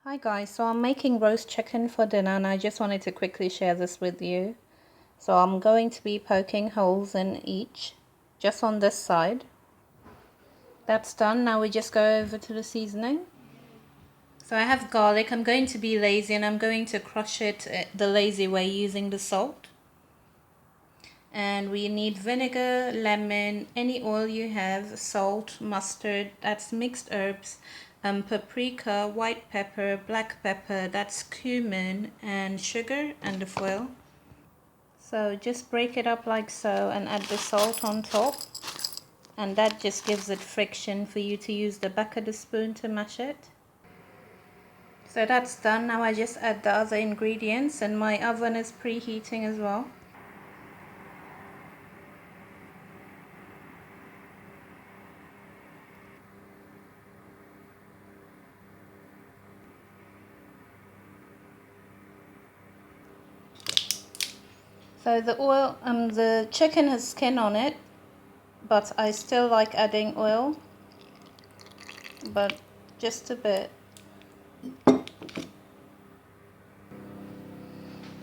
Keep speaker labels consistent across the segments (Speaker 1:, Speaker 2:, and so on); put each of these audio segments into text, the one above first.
Speaker 1: Hi guys, so I'm making roast chicken for dinner and I just wanted to quickly share this with you. So I'm going to be poking holes in each, just on this side. That's done. Now we just go over to the seasoning. So I have garlic. I'm going to be lazy and I'm going to crush it the lazy way using the salt. And we need vinegar, lemon, any oil you have, salt, mustard, that's mixed herbs, paprika, white pepper, black pepper, that's cumin, and sugar and the foil. So just break it up like so and add the salt on top. And that just gives it friction for you to use the back of the spoon to mash it. So that's done. Now I just add the other ingredients and my oven is preheating as well. So the chicken has skin on it, but I still like adding oil, but just a bit.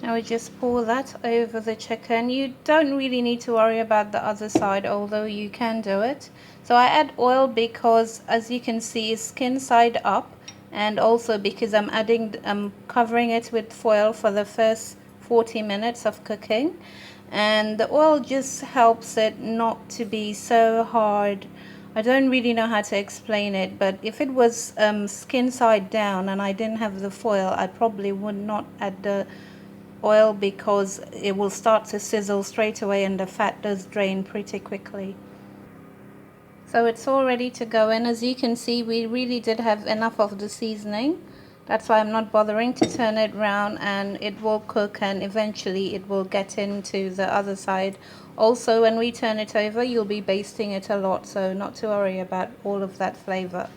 Speaker 1: Now we just pour that over the chicken. You don't really need to worry about the other side, although you can do it. So I add oil because, as you can see, it's skin side up, and also because I'm covering it with foil for the first 40 minutes of cooking, and the oil just helps it not to be so hard. I don't really know how to explain it, but if it was skin side down and I didn't have the foil, I probably would not add the oil because it will start to sizzle straight away and the fat does drain pretty quickly. So it's all ready to go in. As you can see, we really did have enough of the seasoning. That's why I'm not bothering to turn it round, and it will cook and eventually it will get into the other side. Also, when we turn it over, you'll be basting it a lot, so not to worry about all of that flavor.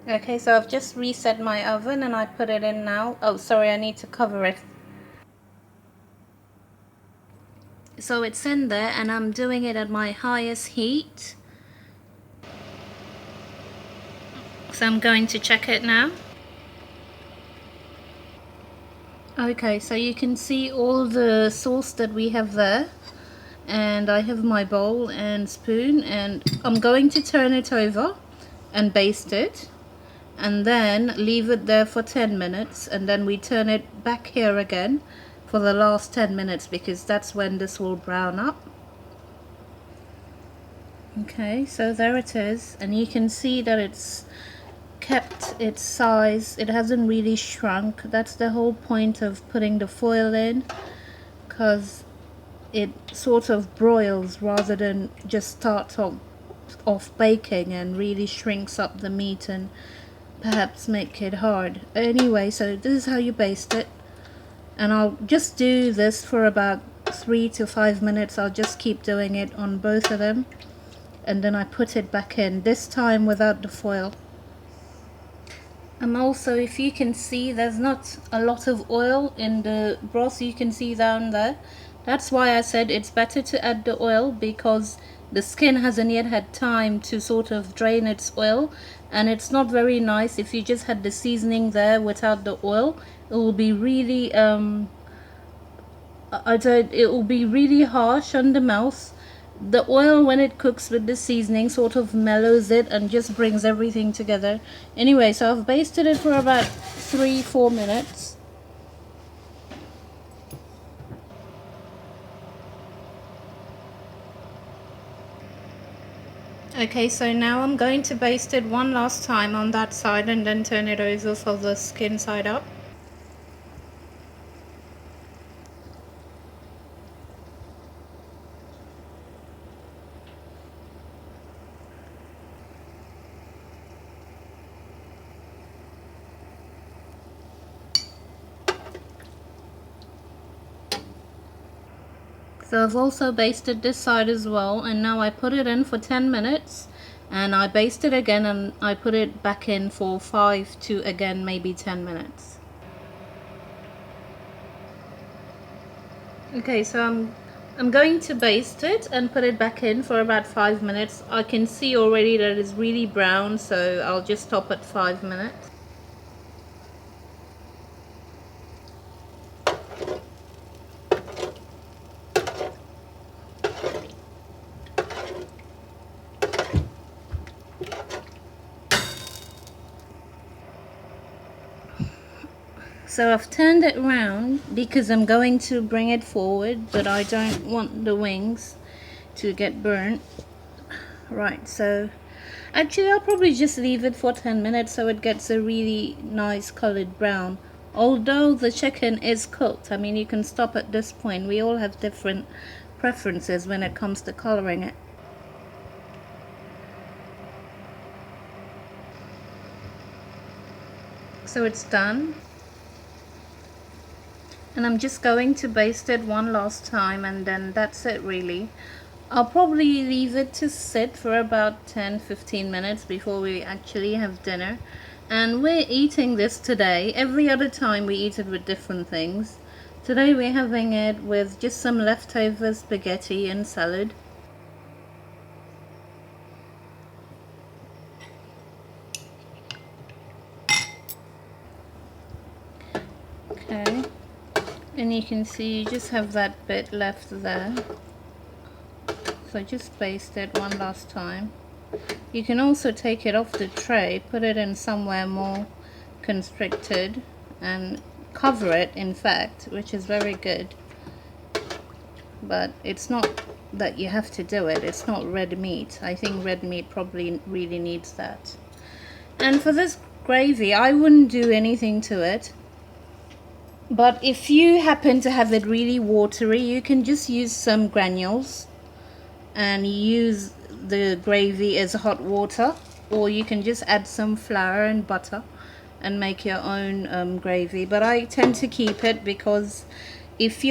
Speaker 1: Okay, so I've just reset my oven and I put it in now. Oh, sorry, I need to cover it. So it's in there and I'm doing it at my highest heat. So I'm going to check it now. Okay, so you can see all the sauce that we have there. And I have my bowl and spoon and I'm going to turn it over and baste it. And then leave it there for 10 minutes and then we turn it back here again for the last 10 minutes because that's when this will brown up. Okay, so there it is, and you can see that it's kept its size. It hasn't really shrunk. That's the whole point of putting the foil in, because it sort of broils rather than just starts off baking and really shrinks up the meat and perhaps make it hard. Anyway, so this is how you baste it, and I'll just do this for about 3 to 5 minutes. I'll just keep doing it on both of them, and then I put it back in, this time without the foil. And also, if you can see, there's not a lot of oil in the broth. You can see down there. That's why I said it's better to add the oil, because the skin hasn't yet had time to sort of drain its oil, and it's not very nice if you just had the seasoning there without the oil. It will be really it will be really harsh on the mouth. The oil, when it cooks with the seasoning, sort of mellows it and just brings everything together. Anyway, so I've basted it for about 3-4 minutes. Okay, so now I'm going to baste it one last time on that side and then turn it over for the skin side up. So I've also basted this side as well, and now I put it in for 10 minutes and I baste it again and I put it back in for 5 to again maybe 10 minutes. Okay, so I'm going to baste it and put it back in for about 5 minutes. I can see already that it's really brown, so I'll just stop at 5 minutes. So I've turned it around because I'm going to bring it forward, but I don't want the wings to get burnt. Right, so actually I'll probably just leave it for 10 minutes so it gets a really nice colored brown. Although the chicken is cooked, I mean, you can stop at this point. We all have different preferences when it comes to coloring it. So it's done. And I'm just going to baste it one last time, and then that's it really. I'll probably leave it to sit for about 10-15 minutes before we actually have dinner. And we're eating this today. Every other time we eat it with different things. Today we're having it with just some leftover spaghetti and salad. Okay. And you can see you just have that bit left there. So just baste it one last time. You can also take it off the tray, put it in somewhere more constricted and cover it, in fact, which is very good. But it's not that you have to do it. It's not red meat. I think red meat probably really needs that. And for this gravy, I wouldn't do anything to it. But if you happen to have it really watery, you can just use some granules and use the gravy as hot water, or you can just add some flour and butter and make your own gravy. But I tend to keep it because if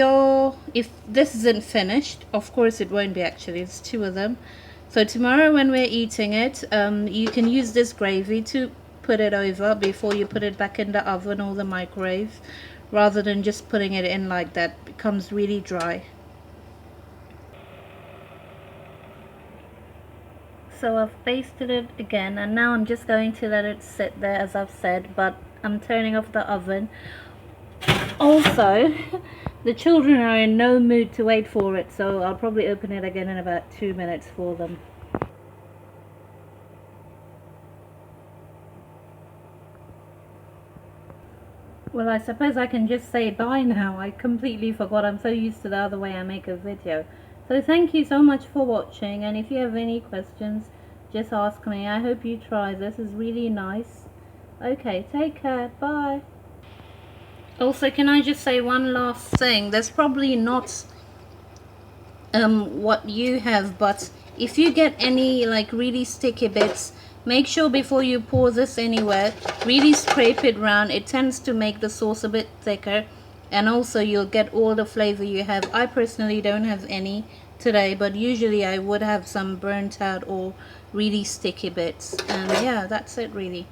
Speaker 1: this isn't finished, of course it won't be actually, it's 2 of them. So tomorrow when we're eating it, you can use this gravy to put it over before you put it back in the oven or the microwave, rather than just putting it in like that. It becomes really dry. So I've basted it again, and now I'm just going to let it sit there as I've said, but I'm turning off the oven. Also, the children are in no mood to wait for it, so I'll probably open it again in about 2 minutes for them. Well, I suppose I can just say bye now. I completely forgot. I'm so used to the other way I make a video. So thank you so much for watching, and if you have any questions, just ask me. I hope you try this. It's really nice. Okay, take care. Bye. Also, can I just say one last thing? There's probably not what you have, but if you get any like really sticky bits, make sure before you pour this anywhere, really scrape it round. It tends to make the sauce a bit thicker, and also you'll get all the flavor you have. I personally don't have any today, but usually I would have some burnt out or really sticky bits. And yeah, that's it really.